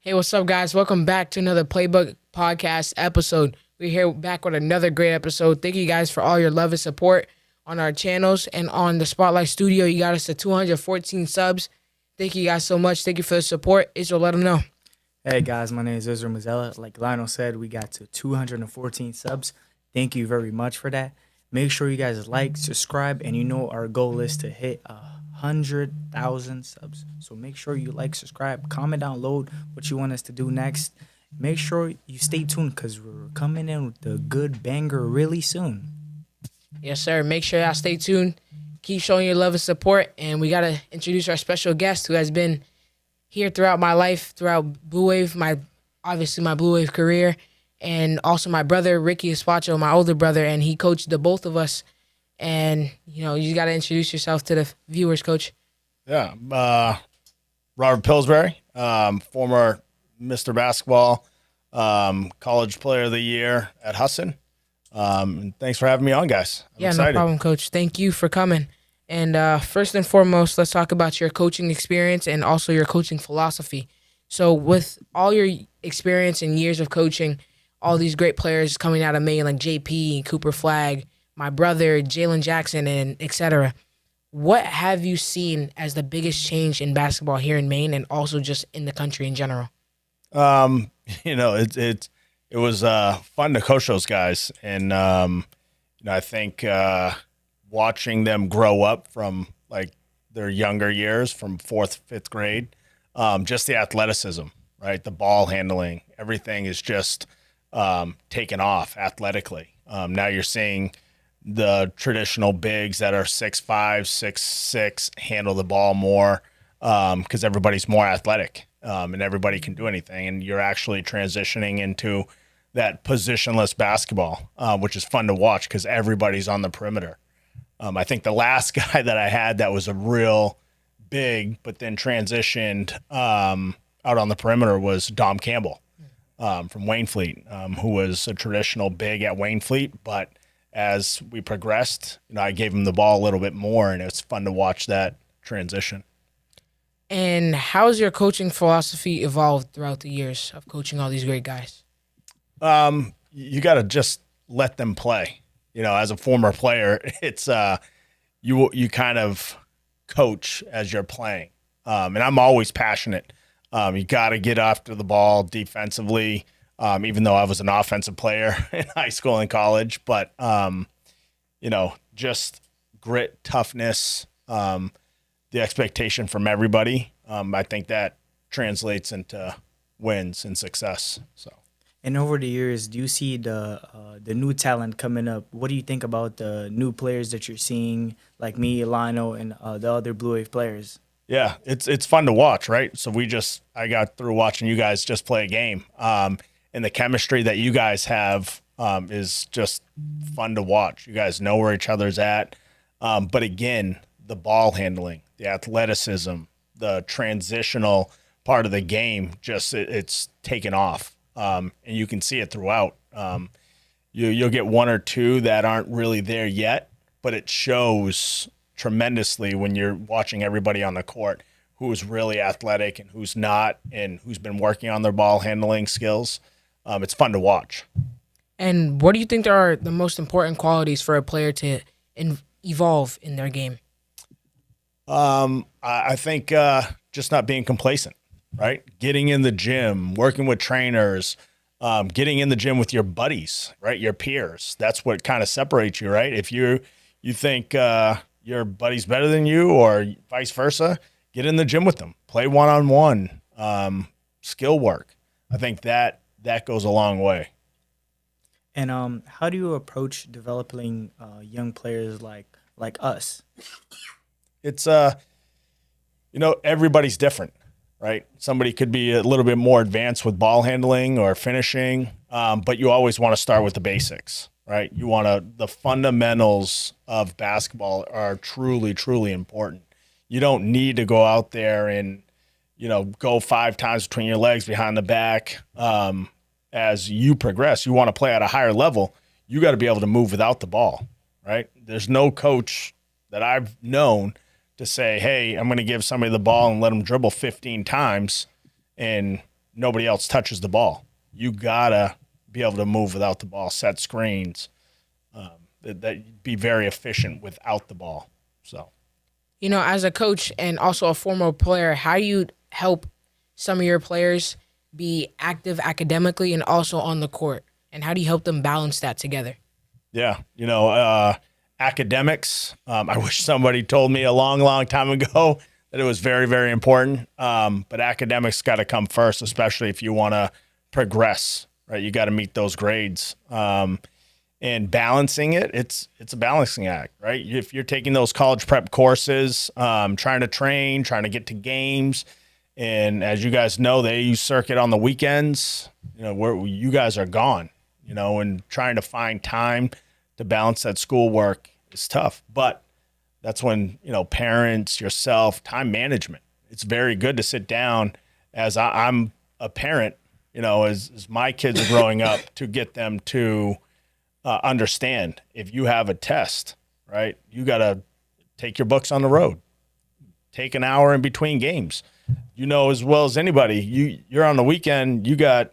Hey, what's up, guys? Welcome back to another Playbook Podcast episode. We're here back with another great episode. Thank you guys for all your love and support on our channels and on the Spotlight Studio. You got us to 214 subs. Thank you guys so much. Thank you for the support. Israel, let them know. Hey guys, my name is Israel Mazzella. Like Lionel said, we got to 214 subs. Thank you very much for that. Make sure you guys like, subscribe, and you know our goal is to hit 100,000 subs. So make sure you like, subscribe, comment down below what you want us to do next. Make sure you stay tuned because we're coming in with a good banger really soon. Yes, sir. Make sure y'all stay tuned. Keep showing your love and support. And we got to introduce our special guest who has been here throughout my life, throughout Blue Wave, my Blue Wave career, and also my brother, Ricky Espacho, my older brother, and he coached the both of us. And, you got to introduce yourself to the viewers, Coach. Yeah, Robert Pillsbury, former Mr. Basketball, College Player of the Year at Husson. And thanks for having me on, guys. I'm excited. No problem, Coach. Thank you for coming. And first and foremost, let's talk about your coaching experience and also your coaching philosophy. So with all your experience and years of coaching, all these great players coming out of Maine like JP, Cooper Flagg, my brother, Jalen Jackson, and et cetera, what have you seen as the biggest change in basketball here in Maine and also just in the country in general? It was fun to coach those guys. And, I think watching them grow up from like their younger years from 4th, 5th grade, just the athleticism, right? The ball handling, everything is just taken off athletically. Now you're seeing the traditional bigs that are 6'5", 6'6", handle the ball more because everybody's more athletic and everybody can do anything. And you're actually transitioning into that positionless basketball, which is fun to watch because everybody's on the perimeter. I think the last guy that I had that was a real big but then transitioned out on the perimeter was Dom Campbell from Waynfleet, who was a traditional big at Waynfleet, but as we progressed, I gave him the ball a little bit more, and it's fun to watch that transition. And how has your coaching philosophy evolved throughout the years of coaching all these great guys? You got to just let them play. As a former player, it's you kind of coach as you're playing. And I'm always passionate. You got to get after the ball defensively, even though I was an offensive player in high school and college. But, just grit, toughness, the expectation from everybody. I think that translates into wins and success. So. And over the years, do you see the new talent coming up? What do you think about the new players that you're seeing, like me, Lionel, and the other Blue Wave players? Yeah, it's fun to watch, right? So I got through watching you guys just play a game, and the chemistry that you guys have is just fun to watch. You guys know where each other's at, but again, the ball handling, the athleticism, the transitional part of the game, it's taken off. And you can see it throughout. You'll get one or two that aren't really there yet, but it shows tremendously when you're watching everybody on the court who's really athletic and who's not, and who's been working on their ball handling skills. It's fun to watch. And what do you think are the most important qualities for a player to evolve in their game? I think just not being complacent. Right? Getting in the gym, working with trainers, getting in the gym with your buddies, right? Your peers. That's what kind of separates you, right? If you think your buddy's better than you or vice versa, get in the gym with them. Play one-on-one, skill work. I think that goes a long way. And how do you approach developing young players like us? It's everybody's different. Right? Somebody could be a little bit more advanced with ball handling or finishing, but you always want to start with the basics, right? The fundamentals of basketball are truly, truly important. You don't need to go out there and, go 5 times between your legs behind the back. As you progress, you want to play at a higher level. You got to be able to move without the ball, right? There's no coach that I've known to say, hey, I'm going to give somebody the ball and let them dribble 15 times and nobody else touches the ball. You gotta be able to move without the ball, set screens, that be very efficient without the ball. So, As a coach and also a former player, how do you help some of your players be active academically and also on the court? And how do you help them balance that together? yeah, academics. I wish somebody told me a long, long time ago that it was very, very important. But academics got to come first, especially if you want to progress, right? You got to meet those grades. And balancing it, it's a balancing act, right? If you're taking those college prep courses, trying to train, trying to get to games, and as you guys know, the AAU circuit on the weekends, where you guys are gone, and trying to find time to balance that schoolwork is tough. But that's when, parents, yourself, time management. It's very good to sit down as I'm a parent, as my kids are growing up, to get them to understand if you have a test, right? You got to take your books on the road, take an hour in between games. As well as anybody, you're on the weekend, you got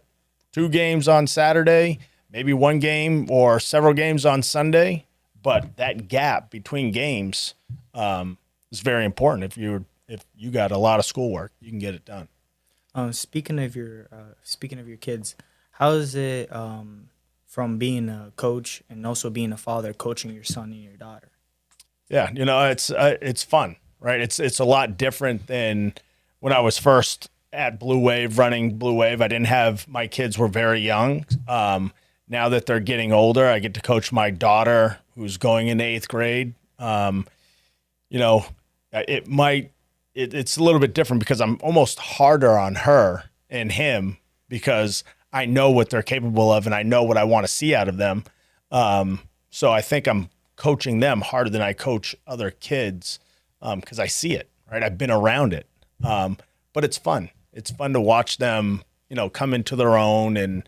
2 games on Saturday, maybe 1 game or several games on Sunday, but that gap between games is very important. If you got a lot of schoolwork, you can get it done. Speaking of your kids, how is it from being a coach and also being a father, coaching your son and your daughter? Yeah, it's fun, right? It's a lot different than when I was first at Blue Wave, running Blue Wave. My kids were very young. Now that they're getting older, I get to coach my daughter who's going into 8th grade. It's a little bit different because I'm almost harder on her and him because I know what they're capable of and I know what I want to see out of them. So I think I'm coaching them harder than I coach other kids because I see it, right? I've been around it. But it's fun. It's fun to watch them, come into their own and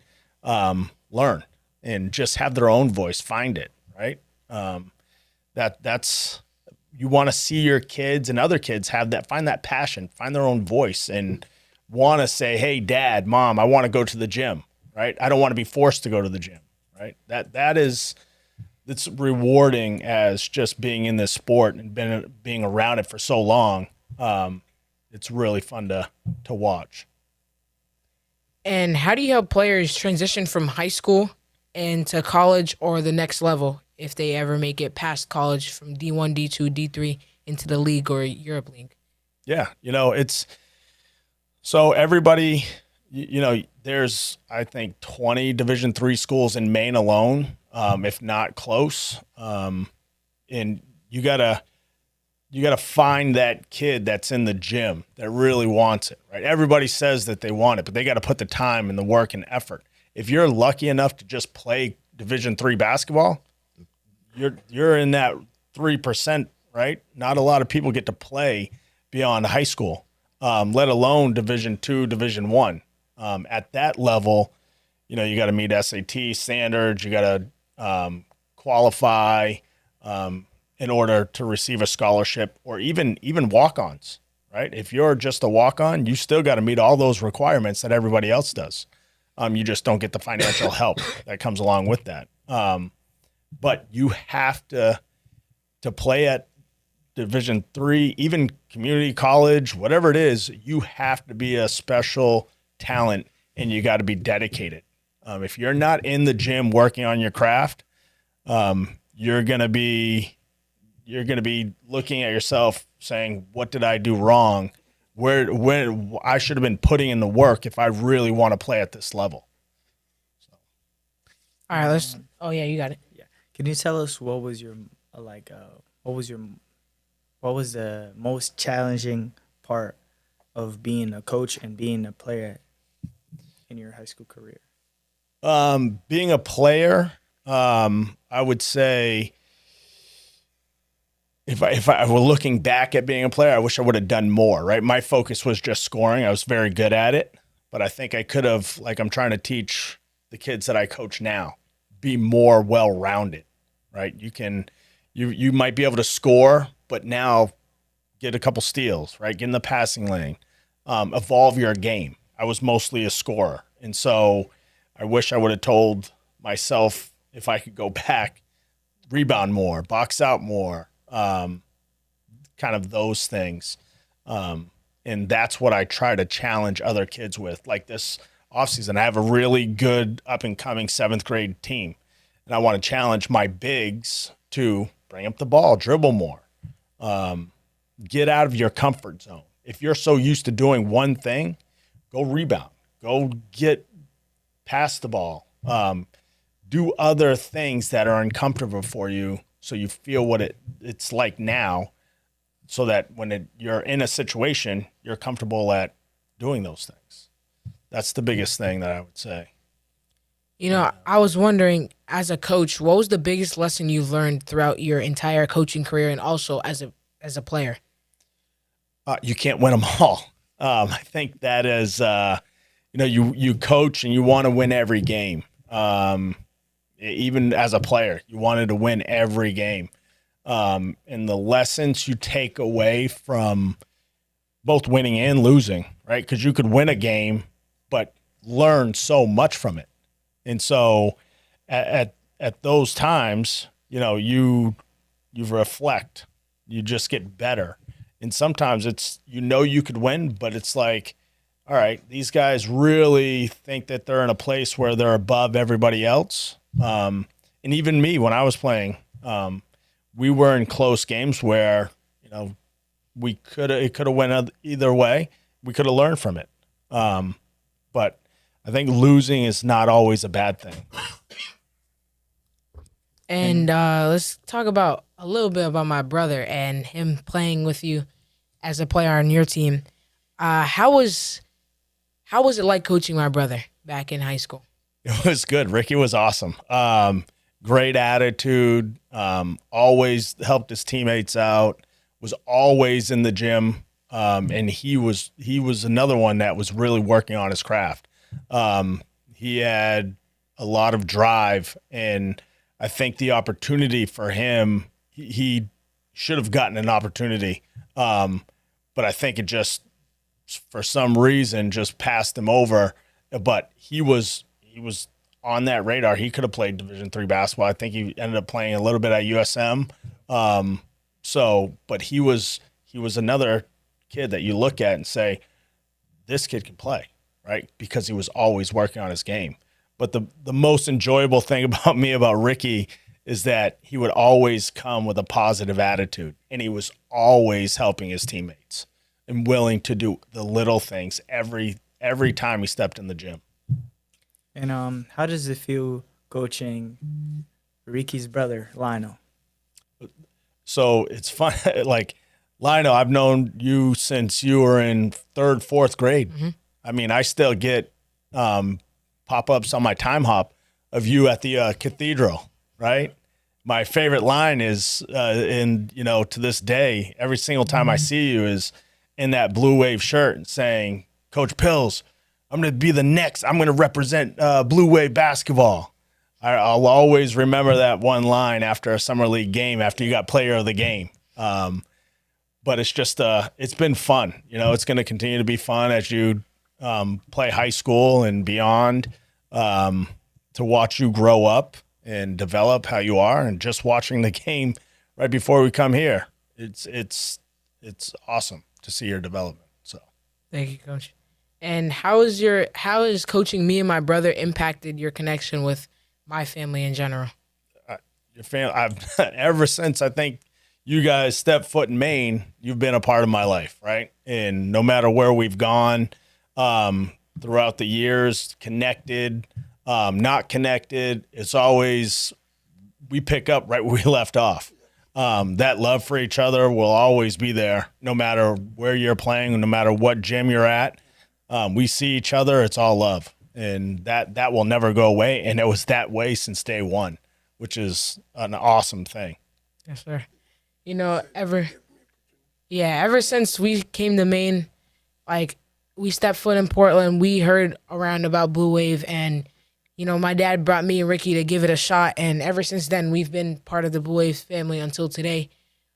learn and just have their own voice, find it, right? That's you want to see your kids and other kids find that passion, find their own voice and want to say, hey, Dad, Mom, I want to go to the gym, right? I don't want to be forced to go to the gym, right? It's rewarding as just being in this sport and being around it for so long. It's really fun to watch. And how do you help players transition from high school into college or the next level if they ever make it past college from D1, D2, D3 into the league or Europe League? Yeah, it's so everybody, there's I think 20 Division III schools in Maine alone, if not close. And you gotta find that kid that's in the gym that really wants it, right? Everybody says that they want it, but they got to put the time and the work and effort. If you're lucky enough to just play Division III basketball, you're in that 3%, right? Not a lot of people get to play beyond high school, let alone Division II, Division I. At that level, you got to meet SAT standards. You got to qualify in order to receive a scholarship or even walk-ons, right? If you're just a walk-on, you still got to meet all those requirements that everybody else does. You just don't get the financial help that comes along with that. But you have to play at Division III, even community college, whatever it is, you have to be a special talent and you got to be dedicated. If you're not in the gym working on your craft, you're going to be looking at yourself saying, what did I do wrong? Where I should have been putting in the work if I really want to play at this level. All right, oh yeah, you got it. Yeah. Can you tell us what was the most challenging part of being a coach and being a player in your high school career? Being a player, I would say if I were looking back at being a player, I wish I would have done more, right? My focus was just scoring. I was very good at it, but I think I could have, like I'm trying to teach the kids that I coach now, be more well-rounded, right? You might be able to score, but now get a couple steals, right? Get in the passing lane, evolve your game, I was mostly a scorer. And so I wish I would have told myself, if I could go back, rebound more, box out more, kind of those things. And that's what I try to challenge other kids with. Like this offseason, I have a really good up-and-coming 7th grade team. And I want to challenge my bigs to bring up the ball, dribble more, get out of your comfort zone. If you're so used to doing one thing, go rebound, go get past the ball, do other things that are uncomfortable for you so you feel what it's like now, so that when you're in a situation, you're comfortable at doing those things. That's the biggest thing that I would say. You know, I was wondering, as a coach, what was the biggest lesson you've learned throughout your entire coaching career and also as a player? You can't win them all. I think that is, you coach and you want to win every game. Even as a player, you wanted to win every game. And the lessons you take away from both winning and losing, right? Because you could win a game, but learn so much from it. And so at those times, you reflect, you just get better. And sometimes it's, you could win, but it's like, all right, these guys really think that they're in a place where they're above everybody else. And even me, when I was playing, we were in close games where, it could have went either way. We could have learned from it. But I think losing is not always a bad thing. And let's talk about a little bit about my brother and him playing with you as a player on your team. How was it like coaching my brother back in high school? It was good. Ricky was awesome. Great attitude. Always helped his teammates out. Was always in the gym. And he was another one that was really working on his craft. He had a lot of drive, and I think the opportunity for him, he should have gotten an opportunity. But I think it just, for some reason, just passed him over. But he was on that radar. He could have played Division III basketball. I think he ended up playing a little bit at USM. But he was another kid that you look at and say, this kid can play, right? Because he was always working on his game. But the most enjoyable thing about Ricky is that he would always come with a positive attitude, and he was always helping his teammates and willing to do the little things every time he stepped in the gym. And how does it feel coaching Ricky's brother, Lionel? So it's fun. Like, Lionel, I've known you since you were in 3rd, 4th grade. Mm-hmm. I mean, I still get pop-ups on my time hop of you at the cathedral, right? My favorite line is, to this day, every single time I see you is in that Blue Wave shirt and saying, Coach Pills, I'm going to be the next. I'm going to represent Blue Wave basketball. I'll always remember that one line after a summer league game, after you got player of the game. But it's just, it's been fun. It's going to continue to be fun as you play high school and beyond, to watch you grow up and develop how you are. And just watching the game right before we come here, it's awesome to see your development. So thank you, Coach. And how is coaching me and my brother impacted your connection with my family in general? Your family, ever since I think you guys stepped foot in Maine, you've been a part of my life, right? And no matter where we've gone throughout the years, connected, not connected, it's always, we pick up right where we left off. That love for each other will always be there, no matter where you're playing, no matter what gym you're at. We see each other, it's all love. And that will never go away. And it was that way since day one, which is an awesome thing. Yes, sir. Ever since we came to Maine, like, we stepped foot in Portland, we heard around about Blue Wave, and, my dad brought me and Ricky to give it a shot, and ever since then, we've been part of the Blue Wave family until today.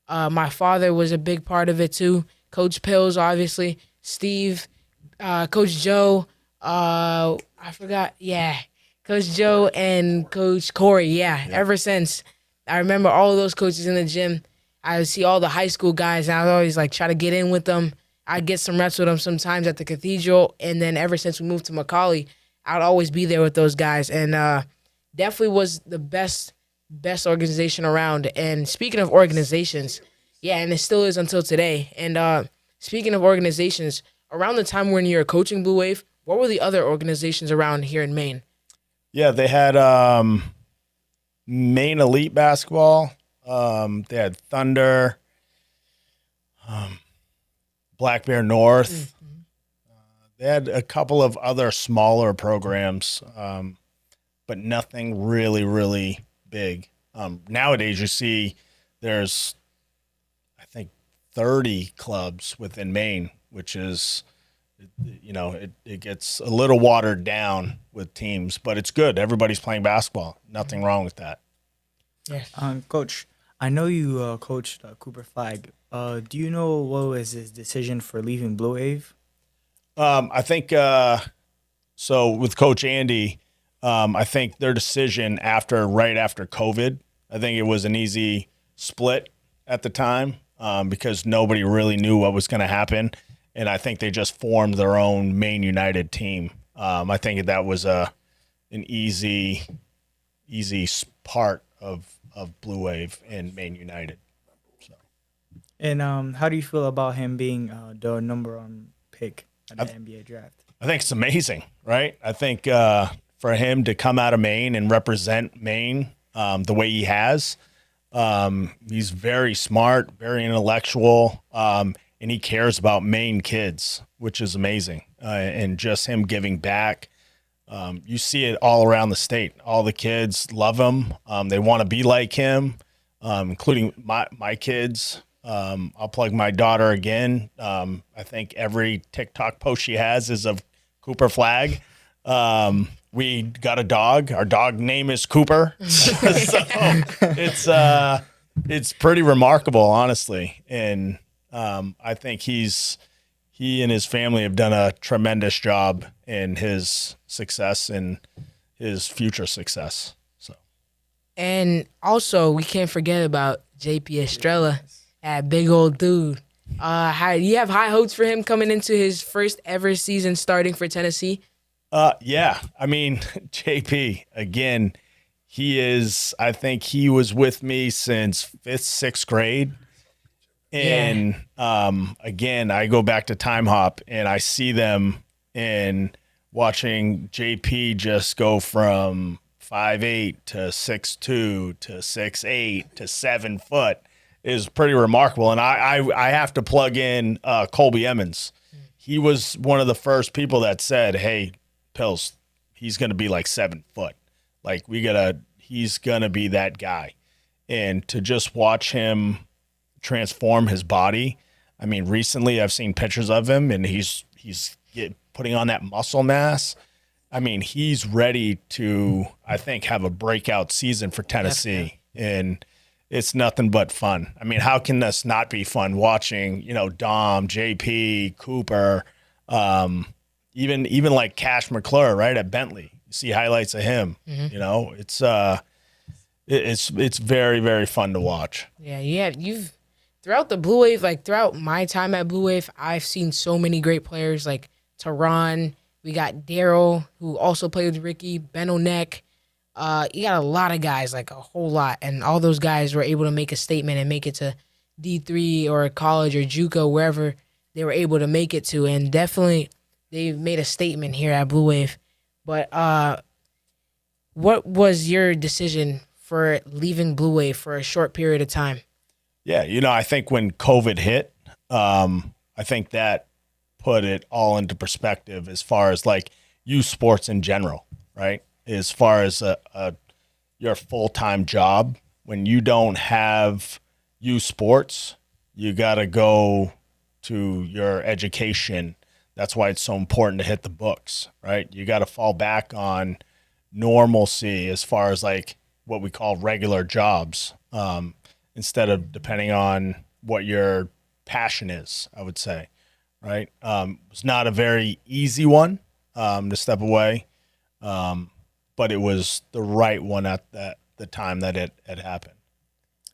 My father was a big part of it, too. Coach Pills, obviously. Steve, Coach Joe. I forgot. Yeah, Coach Joe and Coach Corey. Yeah, ever since I remember all of those coaches in the gym. I would see all the high school guys, and I would always like try to get in with them. I'd get some reps with them sometimes at the Cathedral, and then ever since we moved to Macaulay, I'd always be there with those guys, and definitely was the best organization around. And speaking of organizations, yeah, and it still is until today. And speaking of organizations, around the time when you were coaching Blue Wave, what were the other organizations around here in Maine? Yeah, they had Maine Elite Basketball. They had Thunder, Black Bear North. They had a couple of other smaller programs, but nothing really, really big. Nowadays, you see there's, I think, 30 clubs within Maine, which is, it gets a little watered down with teams, but it's good. Everybody's playing basketball. Nothing wrong with that. Yes. Coach, I know you coached Cooper Flag. Do you know what was his decision for leaving Blue Wave? I think so with Coach Andy, I think their decision right after COVID, I think it was an easy split at the time because nobody really knew what was going to happen. And I think they just formed their own Maine United team. I think that was an easy part of Blue Wave and Maine United. So. And how do you feel about him being the number one pick at the NBA draft? I think it's amazing, right? I think for him to come out of Maine and represent Maine the way he has, he's very smart, very intellectual, and he cares about Maine kids, which is amazing. And just him giving back. You see it all around the state. All the kids love him. They want to be like him, including my kids. I'll plug my daughter again. I think every TikTok post she has is of Cooper Flag. We got a dog. Our dog name is Cooper. So it's pretty remarkable, honestly. And I think he and his family have done a tremendous job in his success and his future success. So, And also, we can't forget about JP Estrella, that big old dude. You have high hopes for him coming into his first ever season starting for Tennessee? Yeah. I mean, JP, again, I think he was with me since 5th, 6th grade. And again, I go back to Time Hop and I see them and watching JP just go from 5'8" to 6'2" to 6'8" to 7 foot is pretty remarkable. And I have to plug in Colby Emmons. He was one of the first people that said, "Hey, Pills, he's going to be like 7 foot. Like he's going to be that guy." And to just watch him transform his body. I mean, recently I've seen pictures of him and he's putting on that muscle mass. I mean, he's ready to, I think, have a breakout season for Tennessee. And it's nothing but fun. I mean, how can this not be fun watching, Dom, JP, Cooper, even like Cash McClure, right, at Bentley. You see highlights of him. Mm-hmm. It's very, very fun to watch. Yeah, you've throughout the Blue Wave, like throughout my time at Blue Wave, I've seen so many great players like Tehran. We got Daryl, who also played with Ricky, Ben O'Neck. You got a lot of guys, like a whole lot, and all those guys were able to make a statement and make it to D3 or college or JUCO, wherever they were able to make it to, and definitely they've made a statement here at Blue Wave. But what was your decision for leaving Blue Wave for a short period of time? Yeah, I think when COVID hit, I think that put it all into perspective as far as like youth sports in general, right? As far as your full-time job, when you don't have youth sports, you got to go to your education. That's why it's so important to hit the books, right? You got to fall back on normalcy as far as like what we call regular jobs, instead of depending on what your passion is, I would say. right? It's not a very easy one to step away, but it was the right one at the time that it had happened.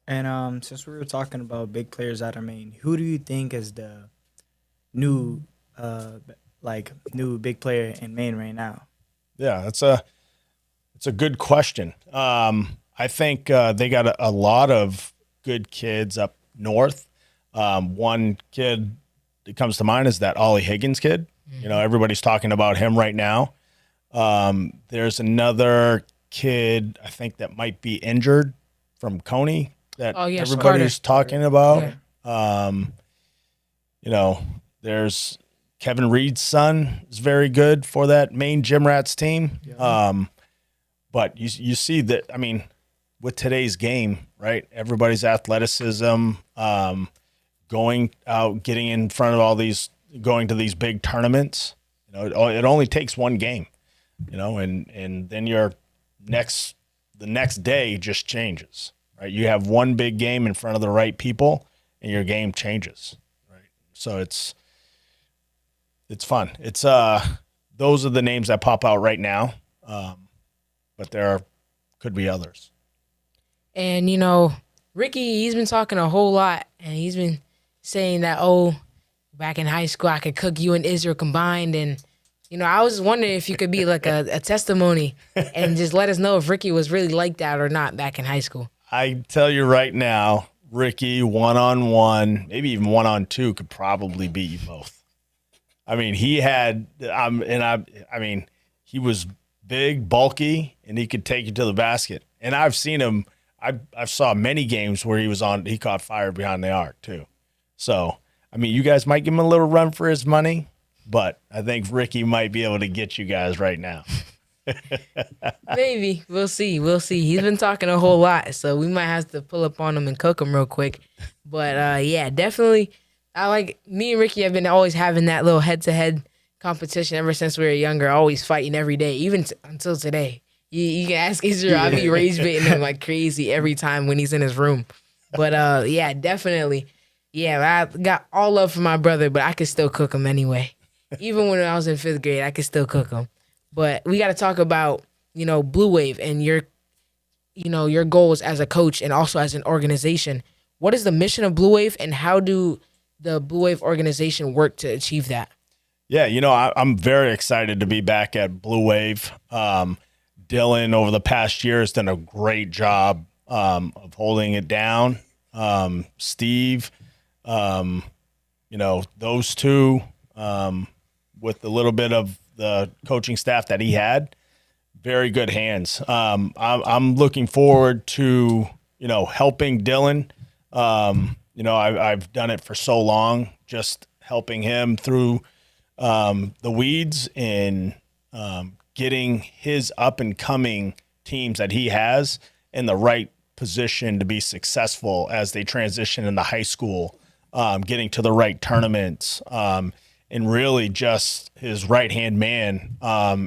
And since we were talking about big players out of Maine, who do you think is the new new big player in Maine right now? Yeah, it's a good question. I think they got a lot of good kids up north. One kid that comes to mind is that Ollie Higgins kid. You know, everybody's talking about him right now. There's another kid I think that might be injured from Coney that everybody's talking about. Yeah. You know, there's Kevin Reed's son is very good for that Maine Gym Rats team. Yeah. But you see that, I mean, with today's game, right? Everybody's athleticism, going out, getting in front of all these, going to these big tournaments. You know, it only takes one game, you know, and then the next day just changes, right? You have one big game in front of the right people and your game changes, right? So it's fun. It's those are the names that pop out right now, but could be others. And, you know, Ricky, he's been talking a whole lot, and he's been saying that, back in high school, I could cook you and Israel combined. And, you know, I was wondering if you could be like a testimony and just let us know if Ricky was really like that or not back in high school. I tell you right now, Ricky, 1-on-1, maybe even 1-on-2 could probably beat you both. I mean, he had, I mean, he was big, bulky, and he could take you to the basket. And I've seen him. I saw many games where he caught fire behind the arc too. So, I mean, you guys might give him a little run for his money, but I think Ricky might be able to get you guys right now. Maybe. We'll see. He's been talking a whole lot, so we might have to pull up on him and cook him real quick. But, yeah, definitely. Me and Ricky have been always having that little head-to-head competition ever since we were younger, always fighting every day, even until today. You can ask Israel. I be rage baiting him like crazy every time when he's in his room. But, yeah, definitely. Yeah, I got all love for my brother, but I could still cook him anyway. Even when I was in 5th grade, I could still cook him. But we got to talk about, you know, Blue Wave and your goals as a coach and also as an organization. What is the mission of Blue Wave, and how do the Blue Wave organization work to achieve that? Yeah, you know, I'm very excited to be back at Blue Wave. Dylan, over the past year, has done a great job of holding it down. Steve, you know, those two, with a little bit of the coaching staff that he had, very good hands. I'm looking forward to, you know, helping Dylan. You know, I've done it for so long, just helping him through the weeds and getting his up-and-coming teams that he has in the right position to be successful as they transition into high school, getting to the right tournaments, and really just his right-hand man,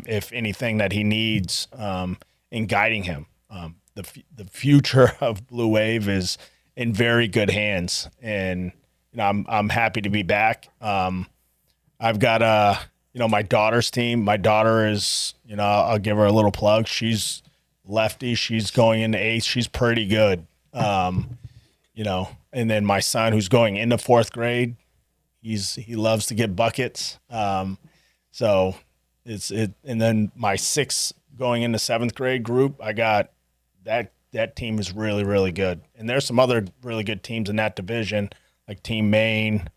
if anything that he needs, in guiding him. The future of Blue Wave is in very good hands, and you know, I'm happy to be back. I've got you know, my daughter's team. My daughter is, you know, I'll give her a little plug. She's lefty. She's going into 8th. She's pretty good. You know, and then my son, who's going into 4th grade, he loves to get buckets. So and then my 6 going into 7th grade group, I got that team is really, really good. And there's some other really good teams in that division, like Team Maine,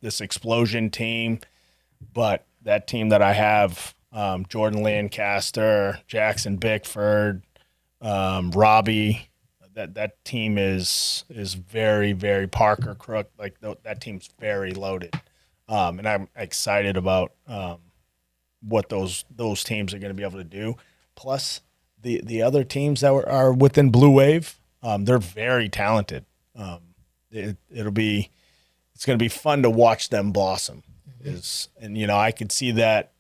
this Explosion team. But that team that I have, Jordan Lancaster, Jackson Bickford, Robbie, that team is very, very Parker Crook. Like that team's very loaded, and I'm excited about what those teams are going to be able to do. Plus, the other teams that are within Blue Wave, they're very talented. It's going to be fun to watch them blossom. And you know, I could see that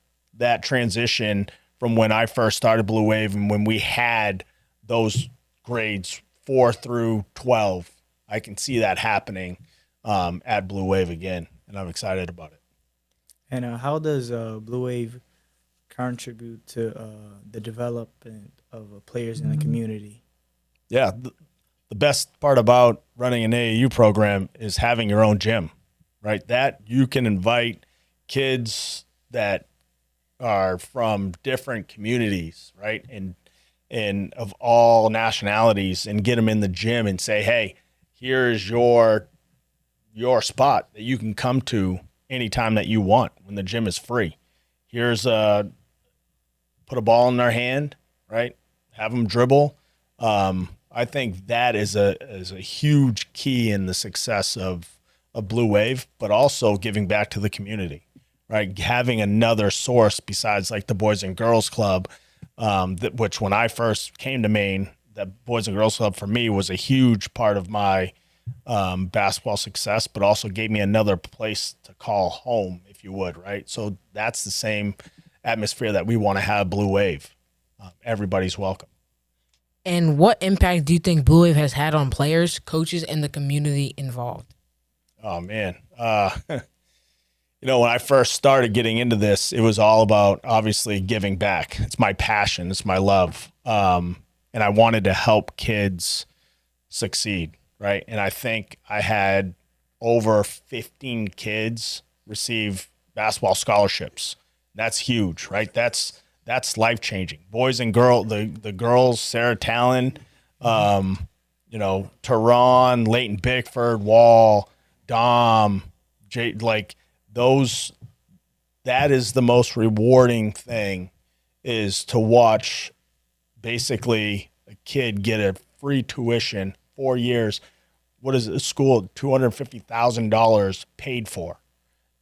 transition from when I first started Blue Wave and when we had those grades 4 through 12. I can see that happening at Blue Wave again, and I'm excited about it. And how does Blue Wave contribute to the development of players in the community? Yeah, the best part about running an AAU program is having your own gym, right? That you can invite kids that are from different communities, right? And of all nationalities, and get them in the gym and say, hey, here's your spot that you can come to anytime that you want when the gym is free. Here's put a ball in their hand, right? Have them dribble. I think that is a huge key in the success of Blue Wave, but also giving back to the community, right? Having another source besides like the Boys and Girls Club, which when I first came to Maine, the Boys and Girls Club for me was a huge part of my basketball success, but also gave me another place to call home, if you would, right? So that's the same atmosphere that we want to have Blue Wave. Everybody's welcome. And what impact do you think Blue Wave has had on players, coaches, and the community involved? Oh, man. When I first started getting into this, it was all about obviously giving back. It's my passion. It's my love. And I wanted to help kids succeed, right? And I think I had over 15 kids receive basketball scholarships. That's huge, right? That's life-changing. Boys and girls, the girls, Sarah Talon, Tehran, Leighton Bickford, Wall, Dom, Jay, like those, that is the most rewarding thing, is to watch basically a kid get a free tuition, 4 years. What is it, a school, $250,000 paid for?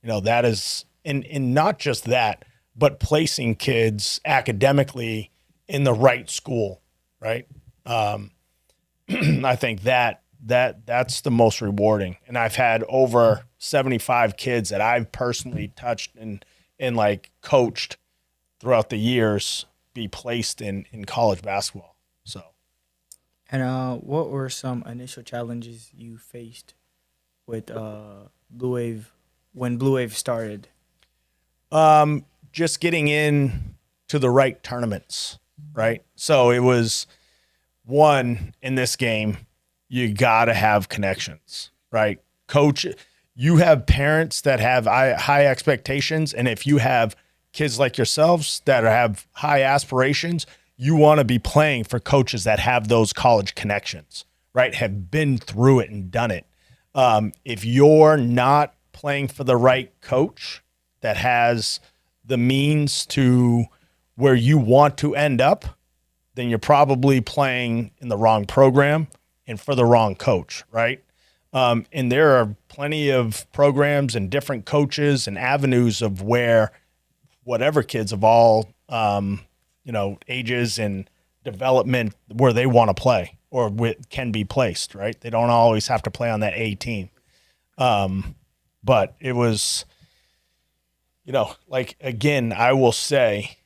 That is, and not just that, but placing kids academically in the right school, right? I think that's the most rewarding. And I've had over 75 kids that I've personally touched and like coached throughout the years be placed in college basketball. So. And what were some initial challenges you faced with Blue Wave when Blue Wave started? Just getting in to the right tournaments, right? So it was one, in this game, you got to have connections, right? Coach, you have parents that have high expectations, and if you have kids like yourselves that have high aspirations, you want to be playing for coaches that have those college connections, right? Have been through it and done it. If you're not playing for the right coach that has the means to where you want to end up, then you're probably playing in the wrong program and for the wrong coach, right? And there are plenty of programs and different coaches and avenues of where whatever kids of all, ages and development, where they want to play or can be placed, right? They don't always have to play on that A team. But it was, again, I will say,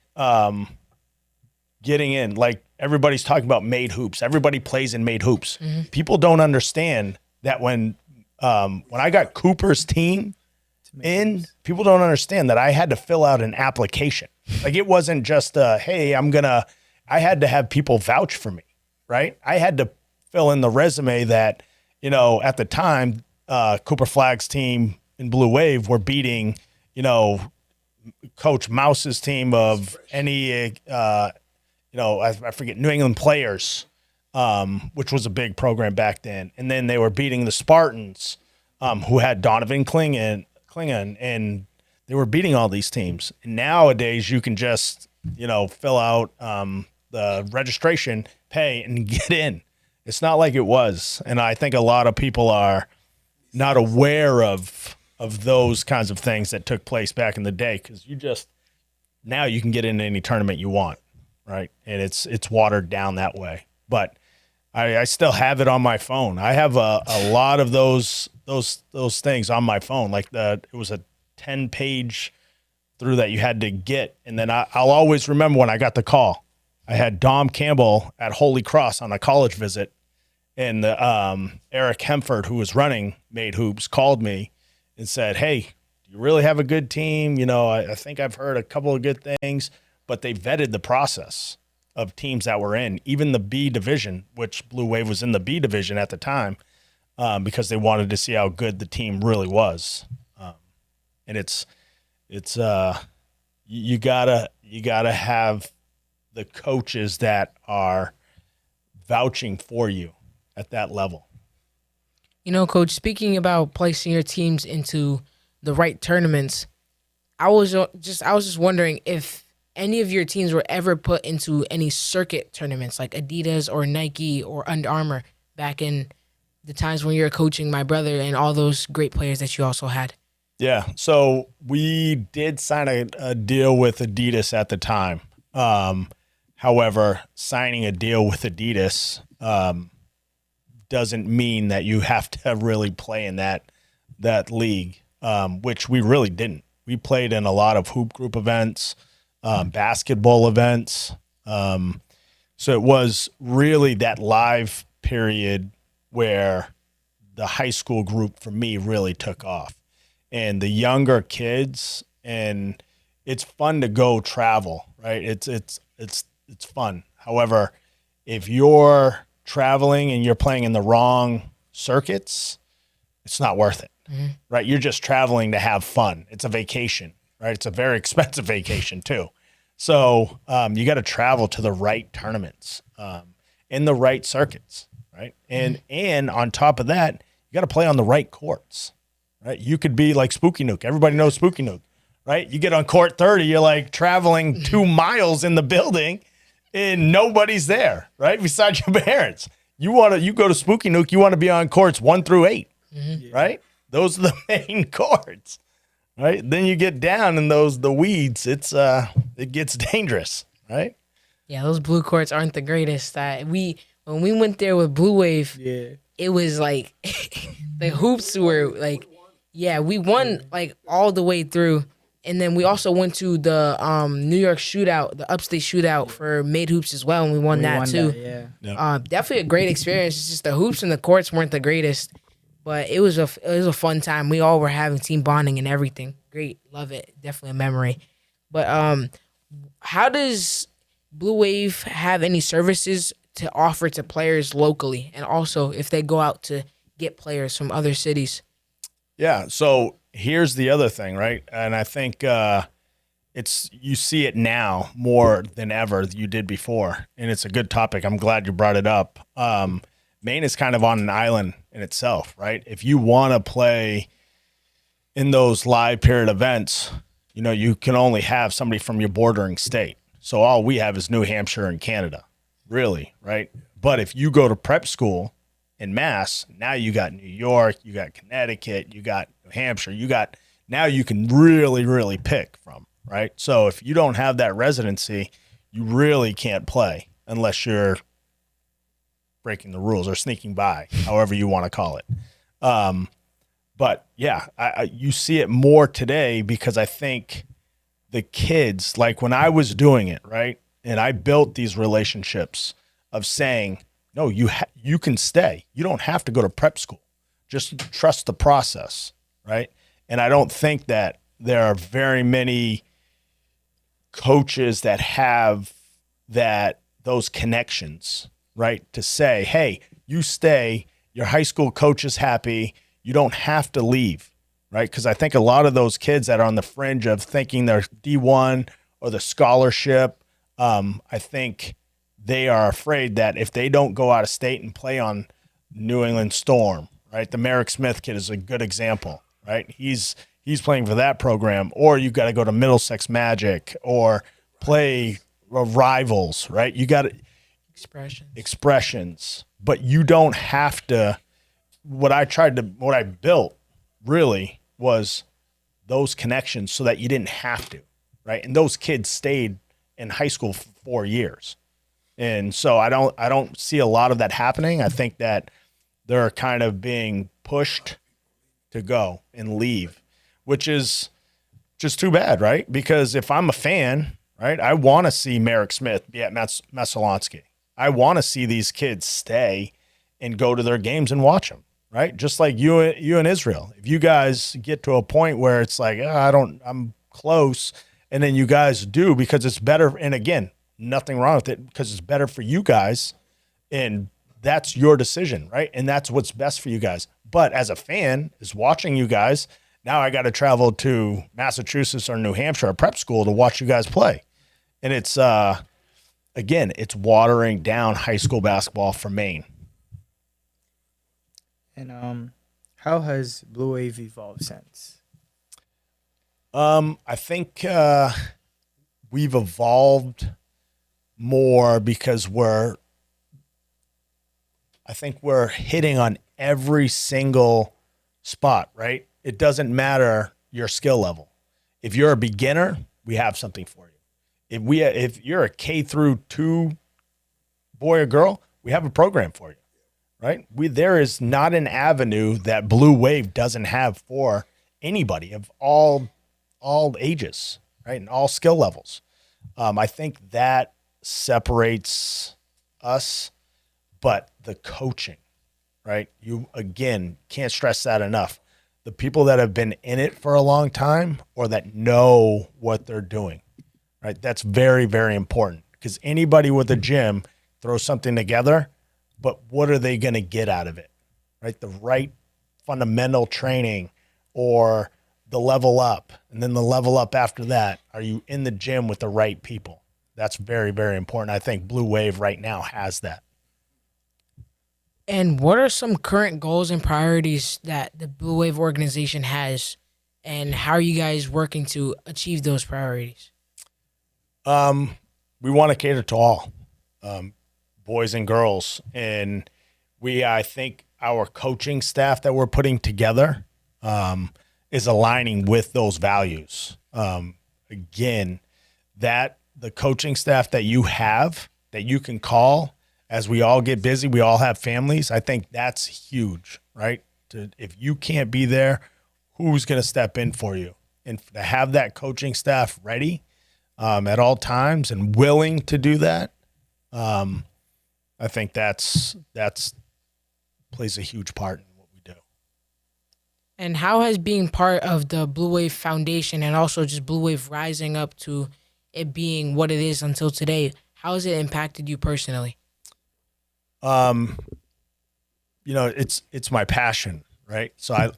getting in, like everybody's talking about made hoops. Everybody plays in made hoops. Mm-hmm. People don't understand that when I got Cooper's team in, people don't understand that I had to fill out an application. Like it wasn't just hey, I had to have people vouch for me, right? I had to fill in the resume that, at the time, Cooper Flagg's team in Blue Wave were beating, Coach Mouse's team of any, I forget, New England Players, which was a big program back then. And then they were beating the Spartans, who had Donovan Klingon, and they were beating all these teams. And nowadays you can just, fill out the registration, pay, and get in. It's not like it was. And I think a lot of people are not aware of those kinds of things that took place back in the day, because now you can get into any tournament you want, right? And it's watered down that way. But I still have it on my phone. I have a lot of those things on my phone. Like it was a 10-page through that you had to get. And then I'll always remember when I got the call. I had Dom Campbell at Holy Cross on a college visit, and Eric Hemford, who was running Made Hoops, called me and said, hey, Do you really have a good team? I think I've heard a couple of good things, but they vetted the process of teams that were in, even the B division, which Blue Wave was in the B division at the time, because they wanted to see how good the team really was. And it's you gotta have the coaches that are vouching for you at that level. Coach, speaking about placing your teams into the right tournaments, I was just wondering if any of your teams were ever put into any circuit tournaments like Adidas or Nike or Under Armour back in the times when you were coaching my brother and all those great players that you also had. Yeah, so we did sign a deal with Adidas at the time. However, signing a deal with Adidas doesn't mean that you have to really play in that league, which we really didn't. We played in a lot of hoop group events, basketball events. So it was really that live period where the high school group for me really took off. And the younger kids, and it's fun to go travel, right? It's fun. However, if you're traveling and you're playing in the wrong circuits, it's not worth it, right? You're just traveling to have fun. It's a vacation, right? It's a very expensive vacation too. So you got to travel to the right tournaments in the right circuits, right? And on top of that, you got to play on the right courts. Right, you could be like Spooky Nook. Everybody knows Spooky Nook, right? You get on court 30, you're like traveling 2 miles in the building, and nobody's there, right? Besides your parents. You go to Spooky Nook, you want to be on courts 1 through 8, right? Those are the main courts, right? Then you get down in the weeds. It gets dangerous, right? Yeah, those blue courts aren't the greatest. When we went there with Blue Wave, it was like the hoops were like. Yeah, we won like all the way through, and then we also went to the New York shootout, the upstate shootout for made hoops as well, and we won that too. Definitely a great experience. It's just the hoops and the courts weren't the greatest, but it was a fun time. We all were having team bonding and everything. Great, love it. Definitely a memory. But how does Blue Wave have any services to offer to players locally, and also if they go out to get players from other cities? Yeah, so here's the other thing, right? And I think you see it now more than ever you did before, and it's a good topic. I'm glad you brought it up. Maine is kind of on an island in itself, right? If you want to play in those live period events, you can only have somebody from your bordering state. So all we have is New Hampshire and Canada, really, right? But if you go to prep school in Mass, now you got New York, you got Connecticut, you got New Hampshire, now you can really, really pick from, right? So if you don't have that residency, you really can't play unless you're breaking the rules or sneaking by, however you want to call it. But yeah, you see it more today because I think the kids, like when I was doing it, right? And I built these relationships of saying, no, you can stay. You don't have to go to prep school. Just trust the process, right? And I don't think that there are very many coaches that have those connections, right? To say, hey, you stay, your high school coach is happy, you don't have to leave, right? Because I think a lot of those kids that are on the fringe of thinking they're D1 or the scholarship, I think they are afraid that if they don't go out of state and play on New England Storm, right? The Merrick Smith kid is a good example, right? He's playing for that program, or you got to go to Middlesex Magic or play rivals, right? You got expressions, but you don't have to. What I built really was those connections so that you didn't have to, right? And those kids stayed in high school for 4 years. And so I don't see a lot of that happening. I think that they're kind of being pushed to go and leave, which is just too bad, right? Because if I'm a fan, right, I want to see Merrick Smith be at Messalonsky. I want to see these kids stay and go to their games and watch them, right? Just like you and Israel. If you guys get to a point where it's like, I'm close, and then you guys do because it's better. And again, nothing wrong with it because it's better for you guys, and that's your decision, right? And that's what's best for you guys. But as a fan is watching you guys, now I got to travel to Massachusetts or New Hampshire, a prep school to watch you guys play. And it's, again, it's watering down high school basketball for Maine. And how has Blue Wave evolved since? I think we've evolved more because we're hitting on every single spot, right? It doesn't matter your skill level. If you're a beginner, we have something for you. If you're a K through 2 boy or girl, we have a program for you, right? There is not an avenue that Blue Wave doesn't have for anybody of all ages, right? And all skill levels. I think that separates us, but the coaching, right? You, again, can't stress that enough. The people that have been in it for a long time or that know what they're doing, right? That's very, very important because anybody with a gym throws something together, but what are they going to get out of it, right? The right fundamental training or the level up, and then the level up after that. Are you in the gym with the right people? That's very, very important. I think Blue Wave right now has that. And what are some current goals and priorities that the Blue Wave organization has, and how are you guys working to achieve those priorities? We want to cater to all, boys and girls. And I think our coaching staff that we're putting together is aligning with those values. Again, the coaching staff that you have, that you can call as we all get busy, we all have families. I think that's huge, right? If you can't be there, who's going to step in for you? And to have that coaching staff ready at all times and willing to do that, I think that's plays a huge part in what we do. And how has being part of the Blue Wave Foundation and also just Blue Wave rising up to it being what it is until today, how has it impacted you personally? It's my passion, right? So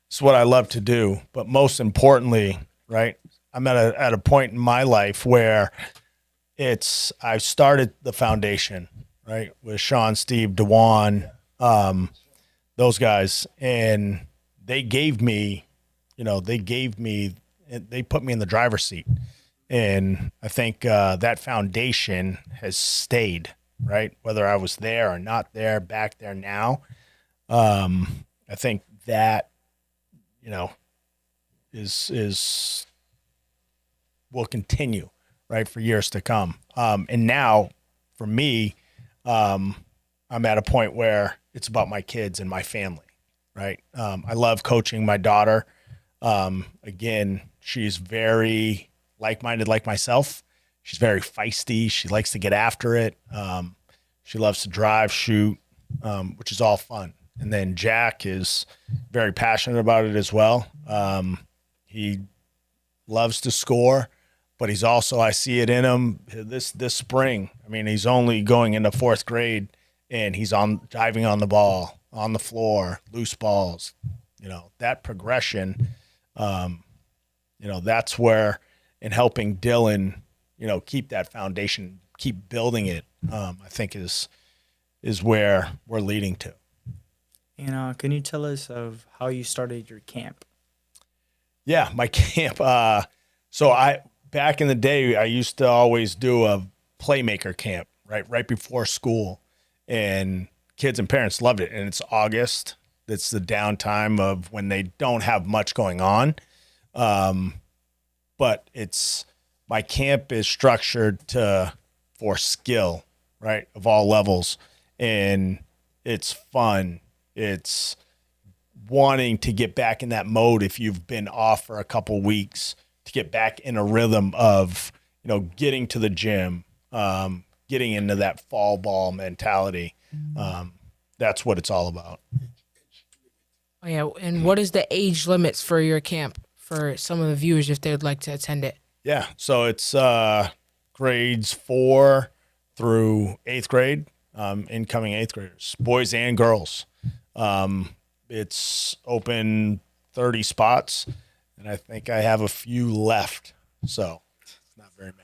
it's what I love to do, but most importantly, right, I'm at a point in my life where I started the foundation, right, with Sean, Steve, DeJuan, those guys, and they put me in the driver's seat. And I think that foundation has stayed, right? Whether I was there or not there, back there now. I think that, is will continue, right, for years to come. And now for me, I'm at a point where it's about my kids and my family, right? I love coaching my daughter. Again, she's very like-minded like myself. She's very feisty. She likes to get after it. She loves to drive, shoot, which is all fun. And then Jack is very passionate about it as well. He loves to score, but he's also, I see it in him this spring. I mean, he's only going into 4th grade, and he's diving on the ball, on the floor, loose balls. That progression, that's where, in helping Dylan, keep that foundation, keep building it, I think is where we're leading to. And can you tell us of how you started your camp? Yeah, my camp. So back in the day, I used to always do a playmaker camp, right before school, and kids and parents loved it. And it's August. It's the downtime of when they don't have much going on. But my camp is structured for skill, right, of all levels, and it's fun. It's wanting to get back in that mode if you've been off for a couple weeks, to get back in a rhythm of, getting to the gym, getting into that fall ball mentality. That's what it's all about. Oh, yeah. And what is the age limits for your camp for some of the viewers if they would like to attend it? Yeah, so it's grades 4 through 8th grade, incoming 8th graders, boys and girls. It's open 30 spots, and I think I have a few left, so it's not very many.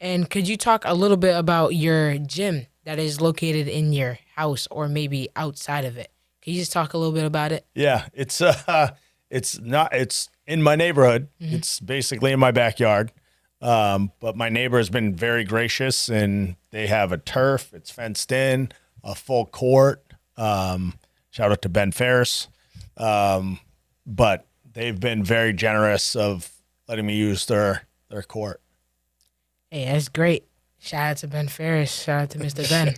And could you talk a little bit about your gym that is located in your house or maybe outside of it? Can you just talk a little bit about it? Yeah, it's in my neighborhood. It's basically in my backyard. But my neighbor has been very gracious, and they have a turf. It's fenced in, a full court. Shout out to Ben Ferris. But they've been very generous of letting me use their court. Hey, that's great. Shout out to Ben Ferris. Shout out to Mr. Ben.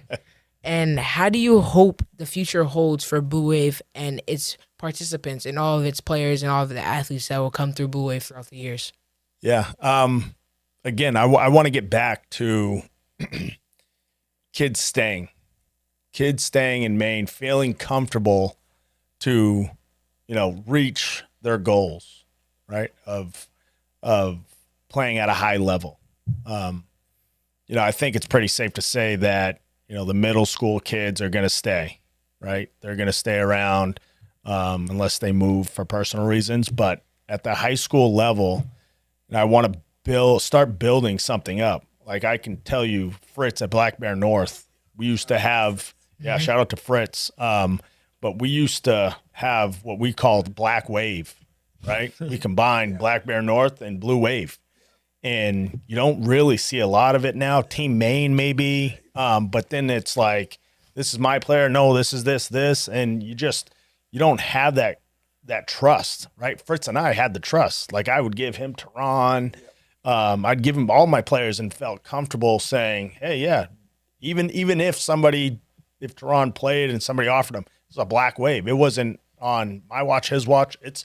And how do you hope the future holds for Blue Wave and its participants and all of its players and all of the athletes that will come through Blue Wave throughout the years? Yeah. Again, I want to get back to kids staying in Maine, feeling comfortable to, reach their goals, right? Of playing at a high level. I think it's pretty safe to say that, the middle school kids are going to stay, right? They're going to stay around unless they move for personal reasons. But at the high school level, I want to start building something up. Like I can tell you, Fritz at Black Bear North, we used to have, shout out to Fritz. But we used to have what we called Black Wave, right? We combined Black Bear North and Blue Wave. And you don't really see a lot of it now. Team Maine maybe, but then it's like, this is my player. No, this is this, and you don't have that trust, right? Fritz and I had the trust. Like I would give him Tehran, I'd give him all my players and felt comfortable saying, hey, yeah, even if Tehran played and somebody offered him, it was a Black Wave. It wasn't on my watch, his watch. It's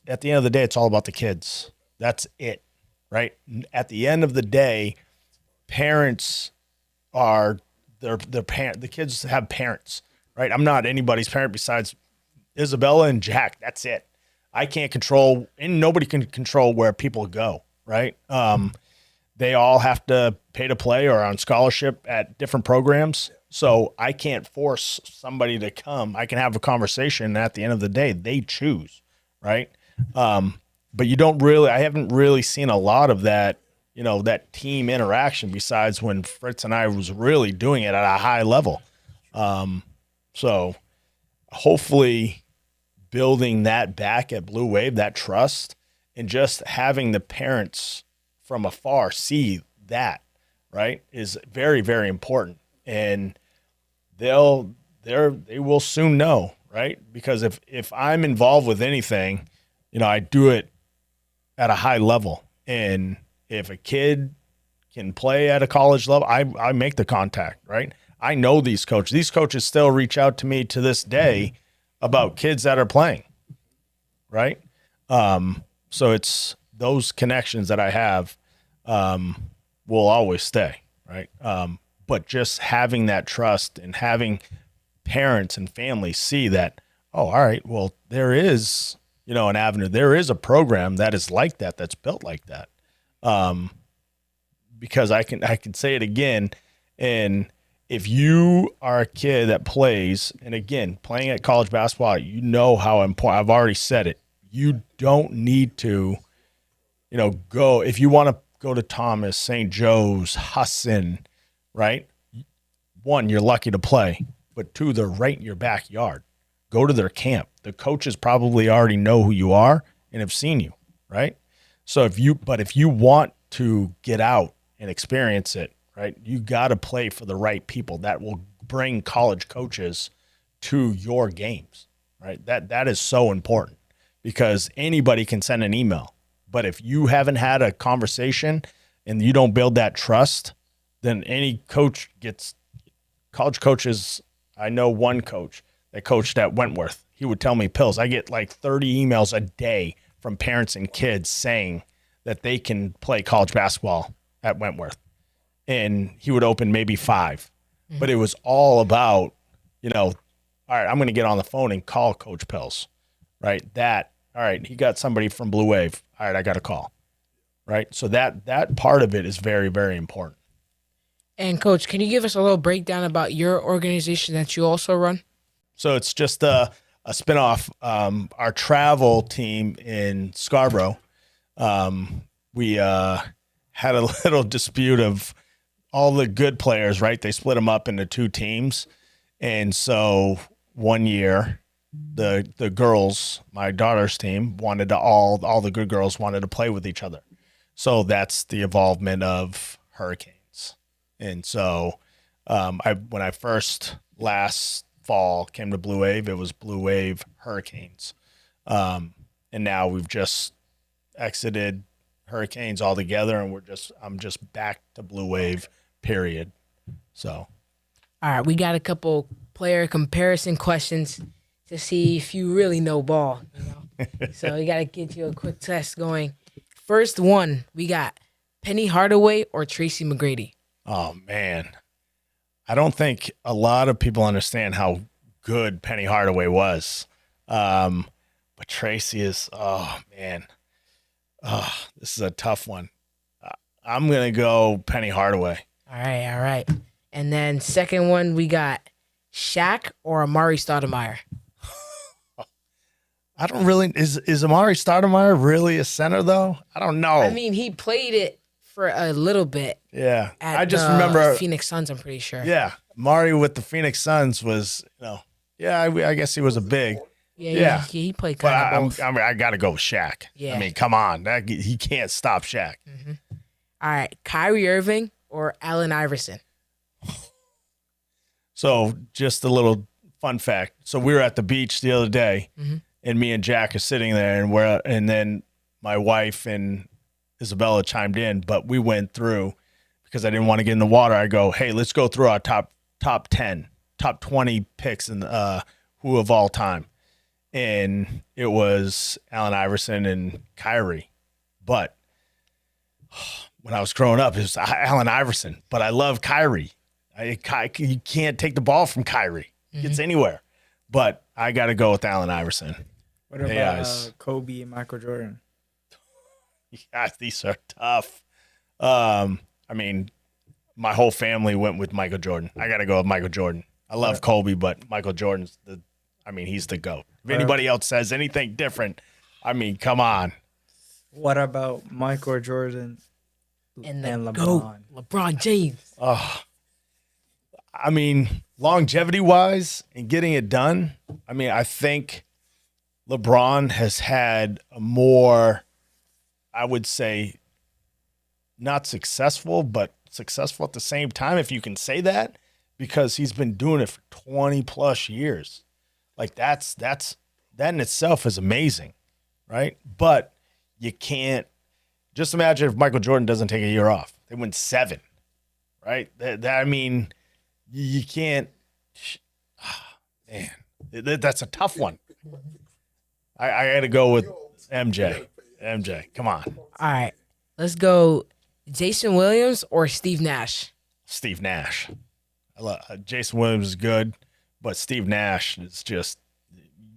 at the end of the day, it's all about the kids. That's it. Right. At the end of the day, parents are their parent. The kids have parents, right? I'm not anybody's parent besides Isabella and Jack. That's it. I can't control, and nobody can control where people go, right? They all have to pay to play or on scholarship at different programs. So I can't force somebody to come. I can have a conversation, and at the end of the day, they choose, right? But I haven't really seen a lot of that, that team interaction besides when Fritz and I was really doing it at a high level. So hopefully building that back at Blue Wave, that trust, and just having the parents from afar see that, right, is very, very important. And they will soon know, right? Because if I'm involved with anything, I do it at a high level. And if a kid can play at a college level, I make the contact, right? I know these coaches. These coaches still reach out to me to this day about kids that are playing, right? So it's those connections that I have will always stay, right? But just having that trust and having parents and families see that, oh, all right, well, there is an avenue. There is a program that is like that, that's built like that. Because I can say it again. And if you are a kid that plays, and again, playing at college basketball, how important, I've already said it. You don't need to, go, if you want to go to Thomas, St. Joe's, Husson, right? One, you're lucky to play, but two, they're right in your backyard. Go to their camp. The coaches probably already know who you are and have seen you, right? So if you want to get out and experience it, right, you got to play for the right people that will bring college coaches to your games, right? That is so important because anybody can send an email. But if you haven't had a conversation and you don't build that trust, then any coach college coaches. I know one coach that coached at Wentworth. He would tell me, Pills, I get like 30 emails a day from parents and kids saying that they can play college basketball at Wentworth. And he would open maybe 5. But it was all about, all right, I'm going to get on the phone and call Coach Pills. right? All right, he got somebody from Blue Wave. All right, I got a call, right? So that part of it is very, very important. And Coach, can you give us a little breakdown about your organization that you also run? So it's just a spinoff. Our travel team in Scarborough, we had a little dispute of all the good players, right? They split them up into two teams. And so one year, the girls, my daughter's team, wanted to all the good girls wanted to play with each other. So that's the involvement of Hurricanes. And so when I first last fall came to Blue Wave, it was Blue Wave Hurricanes. And now we've just exited Hurricanes altogether, and I'm just back to Blue Wave, period. So All right, we got a couple player comparison questions to see if you really know ball. So we got to get you a quick test going. First one, we got Penny Hardaway or Tracy McGrady. Oh, man. I don't think a lot of people understand how good Penny Hardaway was. But Tracy is, oh, man. Oh, this is a tough one. I'm going to go Penny Hardaway. All right. And then second one, we got Shaq or Amari Stoudemire. I don't really, is Amari Stoudemire really a center, though? I don't know. I mean, he played it for a little bit. Yeah. At I just remember Phoenix Suns, I'm pretty sure. Yeah. Amari with the Phoenix Suns was, I guess he was a big. Yeah, he played kind of both. I got to go with Shaq. Yeah. I mean, come on. He can't stop Shaq. Mm-hmm. All right. Kyrie Irving or Allen Iverson? So just a little fun fact. So we were at the beach the other day, and me and Jack are sitting there, and then my wife and Isabella chimed in, but we went through because I didn't want to get in the water. I go, hey, let's go through our top 10, top 20 picks in who of all time. And it was Allen Iverson and Kyrie. But when I was growing up, it was Allen Iverson. But I love Kyrie. You can't take the ball from Kyrie. He gets anywhere. But I got to go with Allen Iverson. What about Kobe and Michael Jordan? Yeah, these are tough. I mean, my whole family went with Michael Jordan. I got to go with Michael Jordan. I love Kobe, but Michael Jordan's he's the GOAT. If anybody else says anything different, I mean, come on. What about Michael Jordan and LeBron? GOAT, LeBron James. I mean, longevity-wise and getting it done, I mean, I think LeBron has had a more, I would say, not successful, but successful at the same time, if you can say that, because he's been doing it for 20-plus years. Like, that in itself is amazing, right? But you can't – just imagine if Michael Jordan doesn't take a year off. They win 7, right? I mean – you can't, man. That's a tough one. I got to go with MJ. MJ, come on. All right, let's go. Jason Williams or Steve Nash? Steve Nash. I love Jason Williams is good, but Steve Nash is just.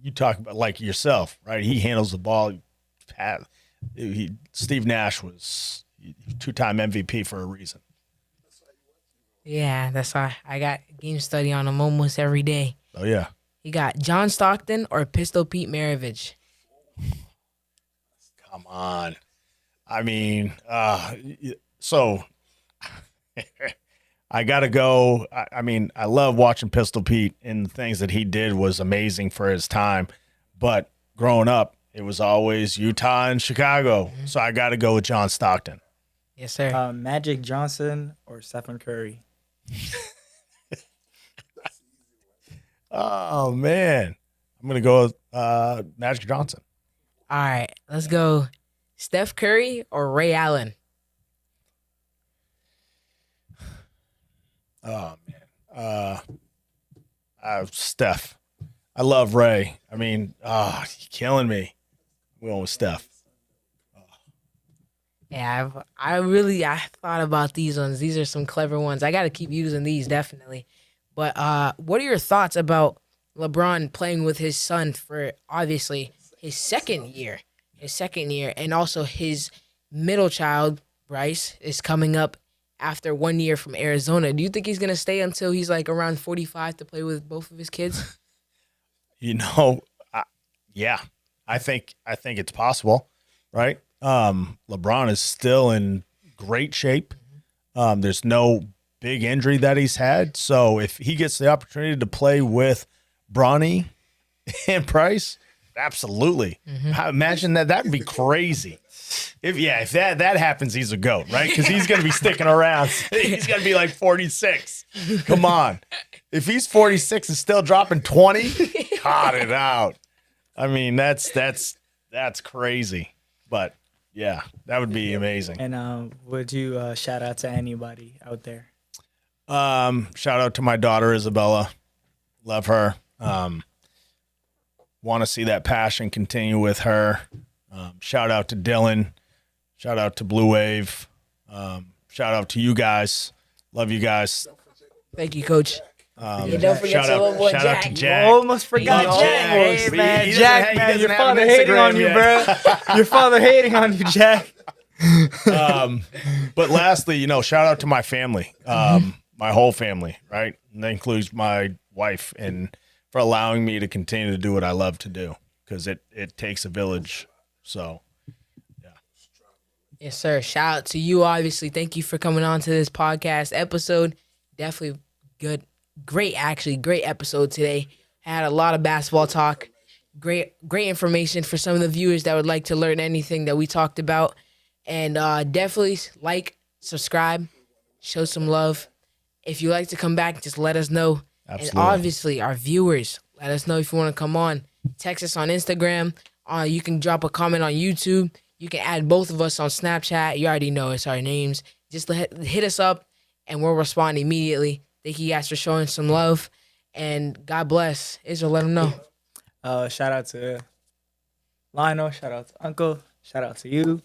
You talk about like yourself, right? He handles the ball. Steve Nash was 2-time MVP for a reason. Yeah, that's why I got game study on him almost every day. Oh, yeah. You got John Stockton or Pistol Pete Maravich? Come on. I mean, so I got to go. I mean, I love watching Pistol Pete, and the things that he did was amazing for his time. But growing up, it was always Utah and Chicago. So I got to go with John Stockton. Yes, sir. Magic Johnson or Stephen Curry? Oh, man. I'm going to go with Magic Johnson. All right, let's go. Steph Curry or Ray Allen? Oh, man. Steph. I love Ray. I mean, you're killing me. I'm going with Steph. Yeah, I thought about these ones. These are some clever ones. I got to keep using these, definitely. But what are your thoughts about LeBron playing with his son for, obviously, his second year, and also his middle child Bryce is coming up after 1 year from Arizona. Do you think he's gonna stay until he's like around 45 to play with both of his kids? Yeah, I think it's possible, right? LeBron is still in great shape. There's no big injury that he's had, so if he gets the opportunity to play with Bronny and Price, absolutely. Imagine that. That'd be crazy. If that happens, he's a GOAT, right? Because he's going to be sticking around. He's going to be like 46. Come on. If he's 46 and still dropping 20, cut it out. I mean, that's crazy. But, yeah, that would be amazing. And would you shout out to anybody out there? Shout out to my daughter, Isabella. Love her. Want to see that passion continue with her. Shout out to Dylan. Shout out to Blue Wave. Shout out to you guys. Love you guys. Thank you, Coach. Don't forget shout to out, little boy shout Jack. out to Jack. Almost forgot Oh, Jack. Hey, he man, doesn't Jack, have- he man, doesn't your have father an hating on Instagram you, yet. bro. Your father hating on you, Jack. But lastly, shout out to my family, my whole family, right? And that includes my wife, and for allowing me to continue to do what I love to do, because it takes a village. So, yeah. Yes, sir. Shout out to you, obviously. Thank you for coming on to this podcast episode. Definitely great episode today. Had a lot of basketball talk. Great information for some of the viewers that would like to learn anything that we talked about. And definitely like, subscribe, show some love. If you like to come back, just let us know. Absolutely. And obviously, our viewers, let us know if you want to come on. Text us on Instagram. You can drop a comment on YouTube. You can add both of us on Snapchat. You already know it's our names. Just hit us up, and we'll respond immediately. Thank you guys for showing some love. And God bless. Israel, let them know. Shout out to Lionel. Shout out to Uncle. Shout out to you.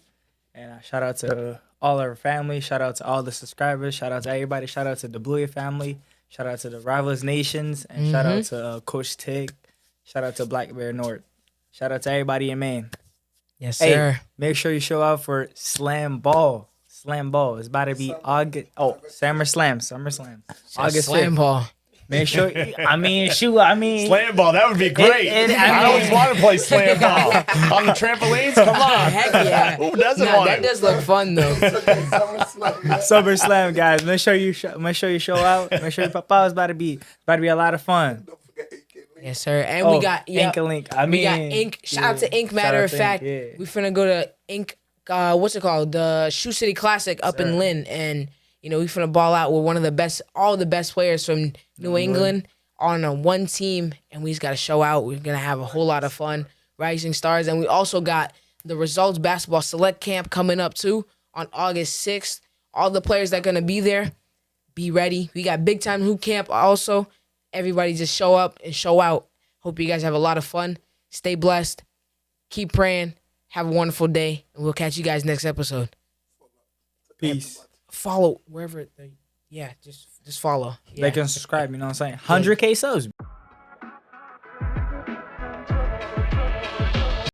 And shout out to all our family. Shout out to all the subscribers. Shout out to everybody. Shout out to the Blue family. Shout out to the Rivals Nations. And shout out to Coach Tig. Shout out to Black Bear North. Shout out to everybody in Maine. Yes, sir. Hey, make sure you show up for Slam Ball. Slam Ball. It's about to be August. Oh, Summer Slam. August Slam 5th. ball. Make sure. Slam ball, that would be great. I always want to play slam ball on the trampolines. Come on. Heck yeah. Who doesn't want that it? does look fun, though. Summer Slam, guys. Make sure you show out. Make sure you pop out. It's about to be a lot of fun. Yes, sir. And we got Ink and Link. we got Ink. Shout out to Ink. Matter of fact, we finna go to Ink. What's it called? The Shoe City Classic up in Lynn, and we finna ball out with one of the best, all the best players from New England on a one team, and we just gotta show out. We're gonna have a whole lot of fun, Rising Stars, and we also got the Results Basketball Select Camp coming up too on August 6th. All the players that are gonna be there, be ready. We got Big Time Hoop Camp also. Everybody just show up and show out. Hope you guys have a lot of fun. Stay blessed. Keep praying. Have a wonderful day. And we'll catch you guys next episode. Peace. Follow wherever. Just follow. They can subscribe. You know what I'm saying? 100K subs.